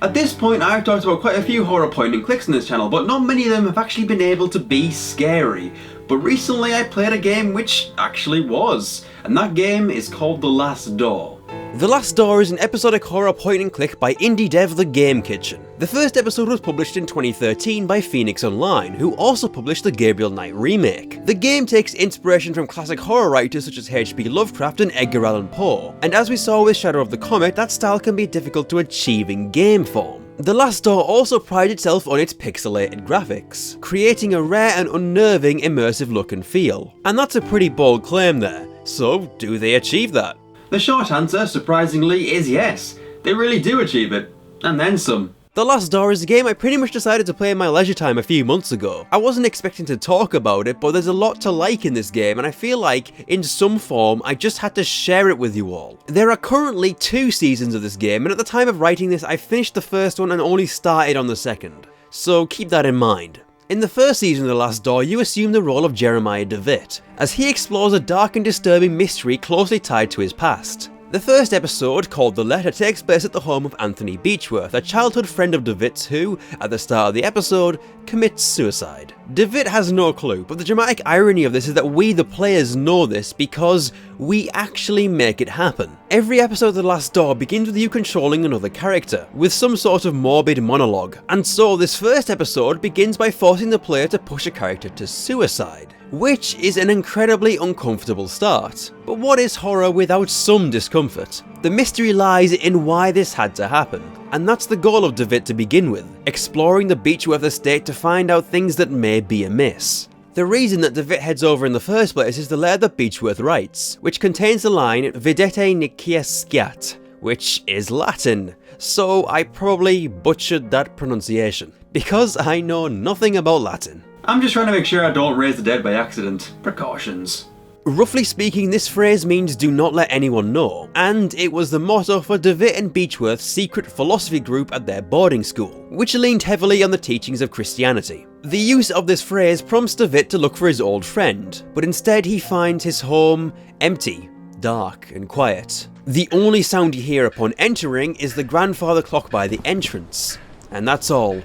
At this point, I've talked about quite a few horror point and clicks on this channel, but not many of them have actually been able to be scary. But recently I played a game which actually was, and that game is called The Last Door. The Last Door is an episodic horror point and click by indie dev The Game Kitchen. The first episode was published in 2013 by Phoenix Online, who also published the Gabriel Knight remake. The game takes inspiration from classic horror writers such as H.P. Lovecraft and Edgar Allan Poe, and as we saw with Shadow of the Comet, that style can be difficult to achieve in game form. The Last Door also prides itself on its pixelated graphics, creating a rare and unnerving immersive look and feel. And that's a pretty bold claim there, so do they achieve that? The short answer, surprisingly, is yes. They really do achieve it, and then some. The Last Door is a game I pretty much decided to play in my leisure time a few months ago. I wasn't expecting to talk about it, but there's a lot to like in this game, and I feel like, in some form, I just had to share it with you all. There are currently 2 seasons of this game, and at the time of writing this, I finished the first one and only started on the second. So keep that in mind. In the first season of The Last Door, you assume the role of Jeremiah DeWitt, as he explores a dark and disturbing mystery closely tied to his past. The first episode, called The Letter, takes place at the home of Anthony Beechworth, a childhood friend of DeWitt's who, at the start of the episode, commits suicide. DeWitt has no clue, but the dramatic irony of this is that we, the players, know this because we actually make it happen. Every episode of The Last Door begins with you controlling another character, with some sort of morbid monologue, and so this first episode begins by forcing the player to push a character to suicide. Which is an incredibly uncomfortable start. But what is horror without some discomfort? The mystery lies in why this had to happen, and that's the goal of DeWitt to begin with, exploring the Beechworth estate to find out things that may be amiss. The reason that DeWitt heads over in the first place is the letter that Beechworth writes, which contains the line Videte Nicia Sciat, which is Latin, so I probably butchered that pronunciation, because I know nothing about Latin. I'm just trying to make sure I don't raise the dead by accident. Precautions. Roughly speaking, this phrase means do not let anyone know, and it was the motto for DeWitt and Beechworth's secret philosophy group at their boarding school, which leaned heavily on the teachings of Christianity. The use of this phrase prompts DeWitt to look for his old friend, but instead he finds his home empty, dark and quiet. The only sound you hear upon entering is the grandfather clock by the entrance, and that's all.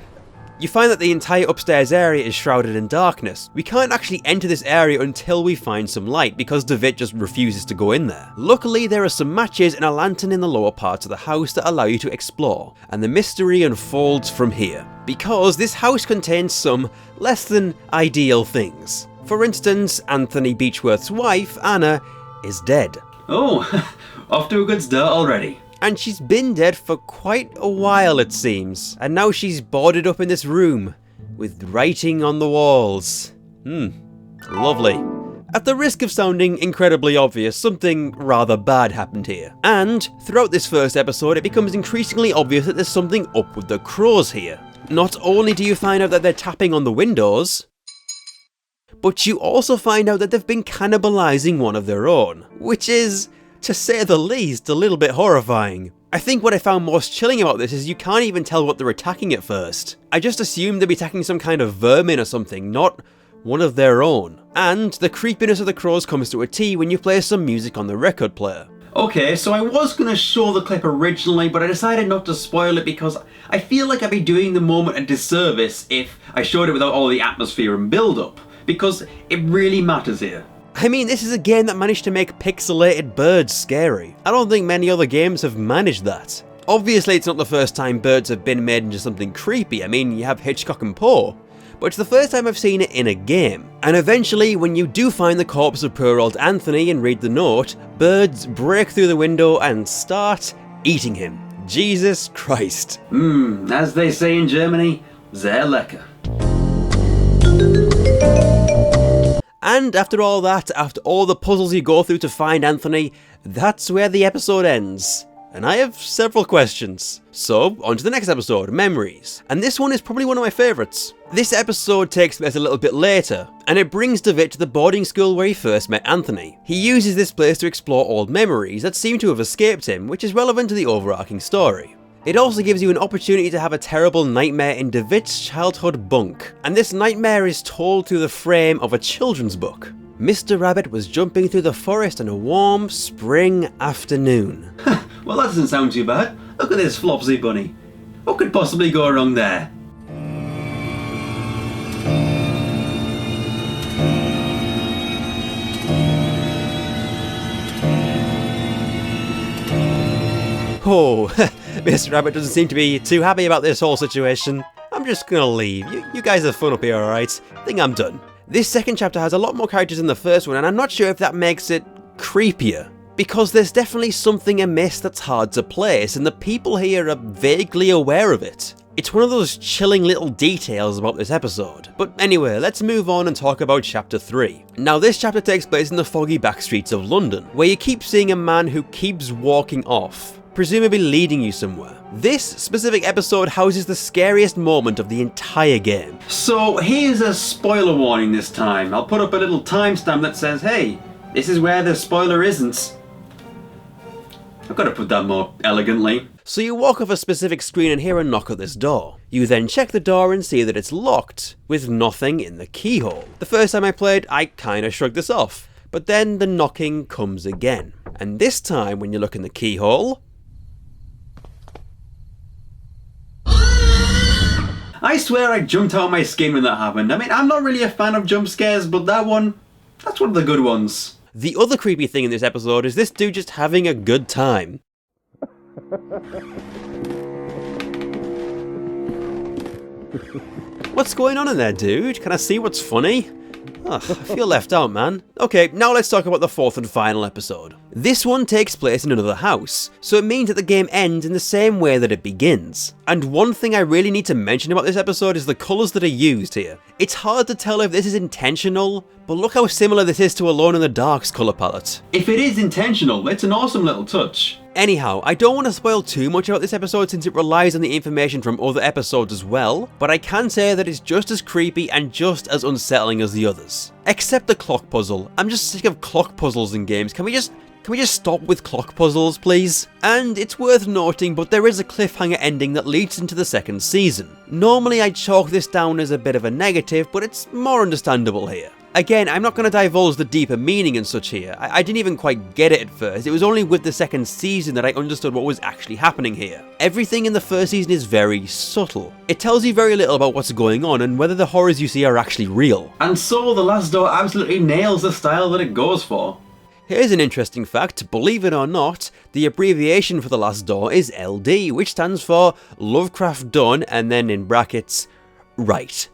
You find that the entire upstairs area is shrouded in darkness. We can't actually enter this area until we find some light because DeWitt just refuses to go in there. Luckily, there are some matches and a lantern in the lower parts of the house that allow you to explore, and the mystery unfolds from here. Because this house contains some less than ideal things. For instance, Anthony Beechworth's wife, Anna, is dead. Oh, off to a good start already. And she's been dead for quite a while, it seems. And now she's boarded up in this room, with writing on the walls. Lovely. At the risk of sounding incredibly obvious, something rather bad happened here. And throughout this first episode, it becomes increasingly obvious that there's something up with the crows here. Not only do you find out that they're tapping on the windows, but you also find out that they've been cannibalizing one of their own, which is, to say the least, a little bit horrifying. I think what I found most chilling about this is you can't even tell what they're attacking at first. I just assumed they'd be attacking some kind of vermin or something, not one of their own. And the creepiness of the crows comes to a T when you play some music on the record player. Okay, so I was going to show the clip originally, but I decided not to spoil it because I feel like I'd be doing the moment a disservice if I showed it without all the atmosphere and build-up, because it really matters here. I mean, this is a game that managed to make pixelated birds scary. I don't think many other games have managed that. Obviously, it's not the first time birds have been made into something creepy. I mean, you have Hitchcock and Poe. But it's the first time I've seen it in a game. And eventually, when you do find the corpse of poor old Anthony and read the note, birds break through the window and start eating him. Jesus Christ. As they say in Germany, sehr lecker. And after all that, after all the puzzles you go through to find Anthony, that's where the episode ends. And I have several questions. So, on to the next episode, Memories. And this one is probably one of my favourites. This episode takes place a little bit later, and it brings DeWitt to the boarding school where he first met Anthony. He uses this place to explore old memories that seem to have escaped him, which is relevant to the overarching story. It also gives you an opportunity to have a terrible nightmare in DeWitt's childhood bunk, and this nightmare is told through the frame of a children's book. Mr. Rabbit was jumping through the forest on a warm spring afternoon. Well, that doesn't sound too bad. Look at this Flopsy bunny. What could possibly go wrong there? Oh, Mr. Rabbit doesn't seem to be too happy about this whole situation. I'm just gonna leave. You guys have fun up here, alright? I think I'm done. This second chapter has a lot more characters than the first one, and I'm not sure if that makes it creepier. Because there's definitely something amiss that's hard to place, and the people here are vaguely aware of it. It's one of those chilling little details about this episode. But anyway, let's move on and talk about chapter 3. Now this chapter takes place in the foggy back streets of London, where you keep seeing a man who keeps walking off, presumably leading you somewhere. This specific episode houses the scariest moment of the entire game. So here's a spoiler warning this time. I'll put up a little timestamp that says, hey, this is where the spoiler isn't. I've got to put that more elegantly. So you walk off a specific screen and hear a knock at this door. You then check the door and see that it's locked, with nothing in the keyhole. The first time I played, I kinda shrugged this off. But then the knocking comes again. And this time, when you look in the keyhole, I swear I jumped out of my skin when that happened. I mean, I'm not really a fan of jump scares, but that one, that's one of the good ones. the other creepy thing in this episode is this dude just having a good time. What's going on in there, dude? Can I see what's funny? Ugh, I feel left out, man. Okay, now let's talk about the fourth and final episode. This one takes place in another house, so it means that the game ends in the same way that it begins. And one thing I really need to mention about this episode is the colours that are used here. It's hard to tell if this is intentional, but look how similar this is to Alone in the Dark's colour palette. If it is intentional, it's an awesome little touch. Anyhow, I don't want to spoil too much about this episode since it relies on the information from other episodes as well, but I can say that it's just as creepy and just as unsettling as the others. Except the clock puzzle. I'm just sick of clock puzzles in games. Can we just stop with clock puzzles, please? And it's worth noting, but there is a cliffhanger ending that leads into the second season. Normally I'd chalk this down as a bit of a negative, but it's more understandable here. Again, I'm not going to divulge the deeper meaning and such here. I didn't even quite get it at first. It was only with the second season that I understood what was actually happening here. Everything in the first season is very subtle. It tells you very little about what's going on and whether the horrors you see are actually real. And so The Last Door absolutely nails the style that it goes for. Here's an interesting fact, believe it or not, the abbreviation for The Last Door is LD, which stands for Lovecraft Done, and then in brackets, right.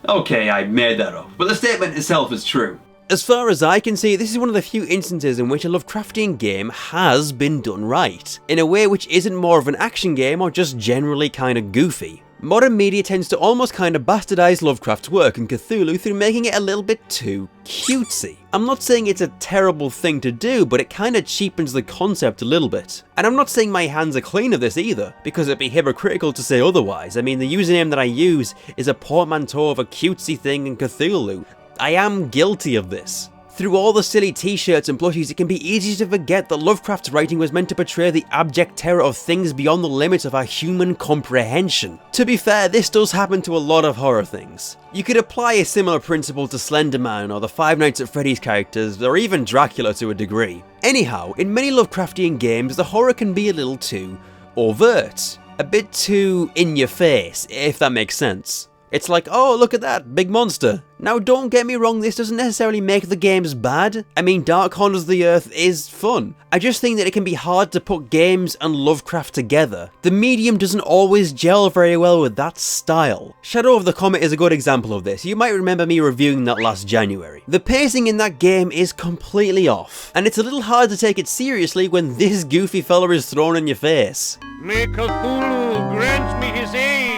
Okay, I made that up, but the statement itself is true. As far as I can see, this is one of the few instances in which a Lovecraftian game has been done right, in a way which isn't more of an action game or just generally kinda goofy. Modern media tends to almost kinda bastardize Lovecraft's work in Cthulhu through making it a little bit too cutesy. I'm not saying it's a terrible thing to do, but it kinda cheapens the concept a little bit. And I'm not saying my hands are clean of this either, because it'd be hypocritical to say otherwise. I mean, the username that I use is a portmanteau of a cutesy thing and Cthulhu. I am guilty of this. Through all the silly t-shirts and plushies, it can be easy to forget that Lovecraft's writing was meant to portray the abject terror of things beyond the limits of our human comprehension. To be fair, this does happen to a lot of horror things. You could apply a similar principle to Slender Man or the Five Nights at Freddy's characters, or even Dracula to a degree. Anyhow, in many Lovecraftian games, the horror can be a little too overt. A bit too in your face, if that makes sense. It's like, oh, look at that, big monster. Now don't get me wrong, this doesn't necessarily make the games bad. I mean, Dark Corners of the Earth is fun. I just think that it can be hard to put games and Lovecraft together. The medium doesn't always gel very well with that style. Shadow of the Comet is a good example of this. You might remember me reviewing that last January. The pacing in that game is completely off, and it's a little hard to take it seriously when this goofy fella is thrown in your face. May Cthulhu grant me his aid.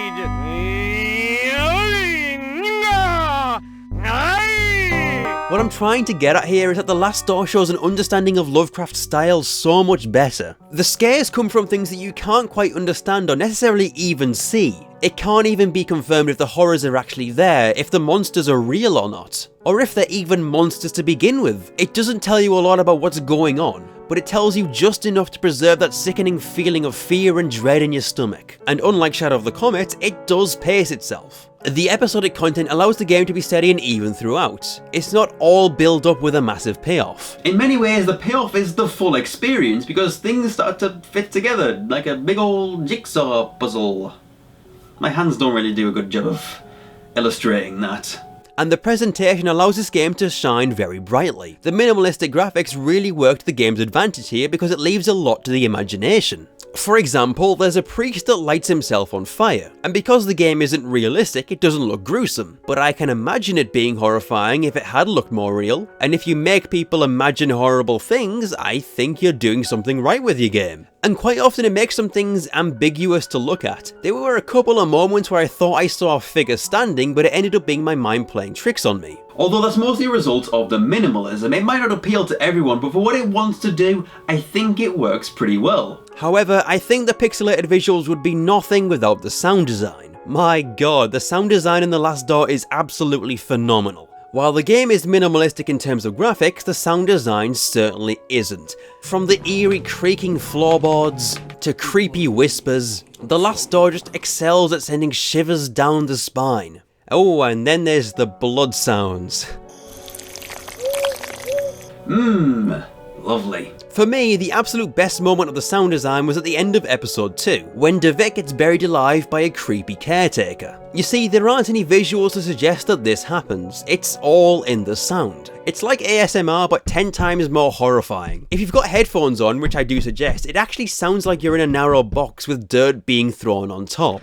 What I'm trying to get at here is that The Last Door shows an understanding of Lovecraft's style so much better. The scares come from things that you can't quite understand or necessarily even see. It can't even be confirmed if the horrors are actually there, if the monsters are real or not, or if they're even monsters to begin with. It doesn't tell you a lot about what's going on, but it tells you just enough to preserve that sickening feeling of fear and dread in your stomach. And unlike Shadow of the Comet, it does pace itself. The episodic content allows the game to be steady and even throughout. It's not all built up with a massive payoff. In many ways, the payoff is the full experience because things start to fit together like a big old jigsaw puzzle. My hands don't really do a good job of illustrating that. And the presentation allows this game to shine very brightly. The minimalistic graphics really work to the game's advantage here because it leaves a lot to the imagination. For example, there's a priest that lights himself on fire, and because the game isn't realistic, it doesn't look gruesome, but I can imagine it being horrifying if it had looked more real, and if you make people imagine horrible things, I think you're doing something right with your game. And quite often it makes some things ambiguous to look at. There were a couple of moments where I thought I saw a figure standing, but it ended up being my mind playing tricks on me. Although that's mostly a result of the minimalism, it might not appeal to everyone, but for what it wants to do, I think it works pretty well. However, I think the pixelated visuals would be nothing without the sound design. My god, the sound design in The Last Door is absolutely phenomenal. While the game is minimalistic in terms of graphics, the sound design certainly isn't. From the eerie creaking floorboards to creepy whispers, The Last Door just excels at sending shivers down the spine. Oh, and then there's the blood sounds. Lovely. For me, the absolute best moment of the sound design was at the end of episode 2, when David gets buried alive by a creepy caretaker. You see, there aren't any visuals to suggest that this happens, it's all in the sound. It's like ASMR but 10 times more horrifying. If you've got headphones on, which I do suggest, it actually sounds like you're in a narrow box with dirt being thrown on top.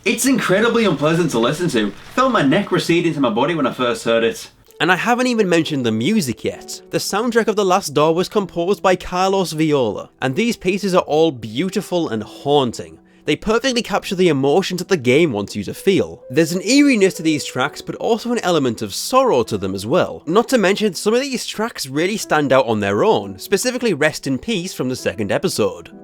It's incredibly unpleasant to listen to. Felt my neck recede into my body when I first heard it. And I haven't even mentioned the music yet. The soundtrack of The Last Door was composed by Carlos Viola, and these pieces are all beautiful and haunting. They perfectly capture the emotions that the game wants you to feel. There's an eeriness to these tracks, but also an element of sorrow to them as well. Not to mention, some of these tracks really stand out on their own, specifically Rest in Peace from the second episode.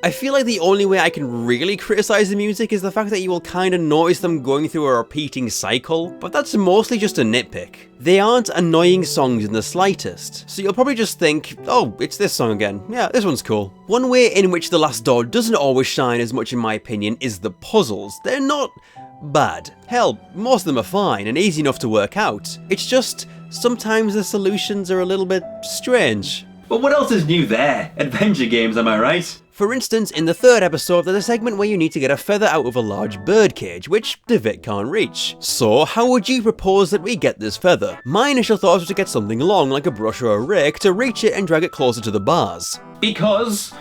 I feel like the only way I can really criticize the music is the fact that you will kind of notice them going through a repeating cycle, but that's mostly just a nitpick. They aren't annoying songs in the slightest, so you'll probably just think, oh, it's this song again, yeah, this one's cool. One way in which The Last Door doesn't always shine as much in my opinion is the puzzles. They're not bad. Hell, most of them are fine and easy enough to work out. It's just, sometimes the solutions are a little bit strange. But what else is new there? Adventure games, am I right? For instance, in the third episode, there's a segment where you need to get a feather out of a large birdcage, which David can't reach. So, how would you propose that we get this feather? My initial thought was to get something long, like a brush or a rake, to reach it and drag it closer to the bars. Because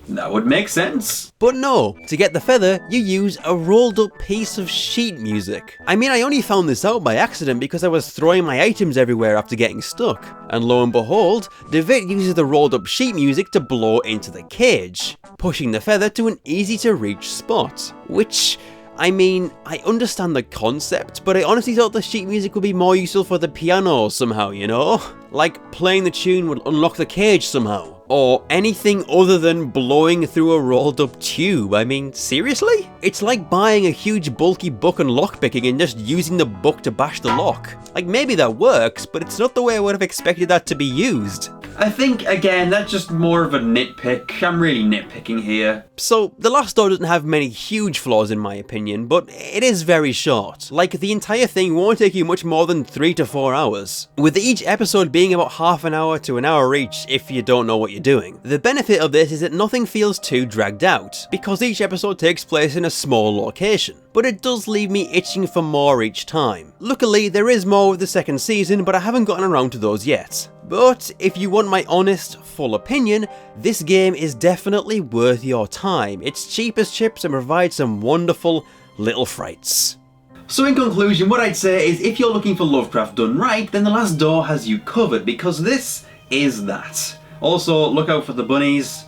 that would make sense. But no, to get the feather, you use a rolled up piece of sheet music. I mean, I only found this out by accident because I was throwing my items everywhere after getting stuck. And lo and behold, David uses the rolled up sheet music to blow into the cage, pushing the feather to an easy to reach spot. Which, I mean, I understand the concept, but I honestly thought the sheet music would be more useful for the piano somehow, you know? Like playing the tune would unlock the cage somehow. Or anything other than blowing through a rolled up tube. I mean, seriously? It's like buying a huge bulky book and lockpicking and just using the book to bash the lock. Like, maybe that works, but it's not the way I would have expected that to be used. I think, again, that's just more of a nitpick. I'm really nitpicking here. So, The Last Door doesn't have many huge flaws in my opinion, but it is very short. Like, the entire thing won't take you much more than 3 to 4 hours, with each episode being about half an hour to an hour each if you don't know what you're doing. The benefit of this is that nothing feels too dragged out, because each episode takes place in a small location, but it does leave me itching for more each time. Luckily, there is more with the second season, but I haven't gotten around to those yet. But if you want my honest, full opinion, this game is definitely worth your time. It's cheap as chips and provides some wonderful little frights. So in conclusion, what I'd say is if you're looking for Lovecraft done right, then The Last Door has you covered, because this is that. Also, look out for the bunnies.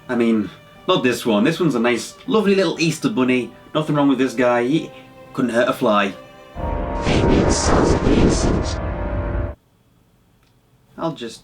I mean, not this one. This one's a nice, lovely little Easter bunny. Nothing wrong with this guy. He couldn't hurt a fly. I'll just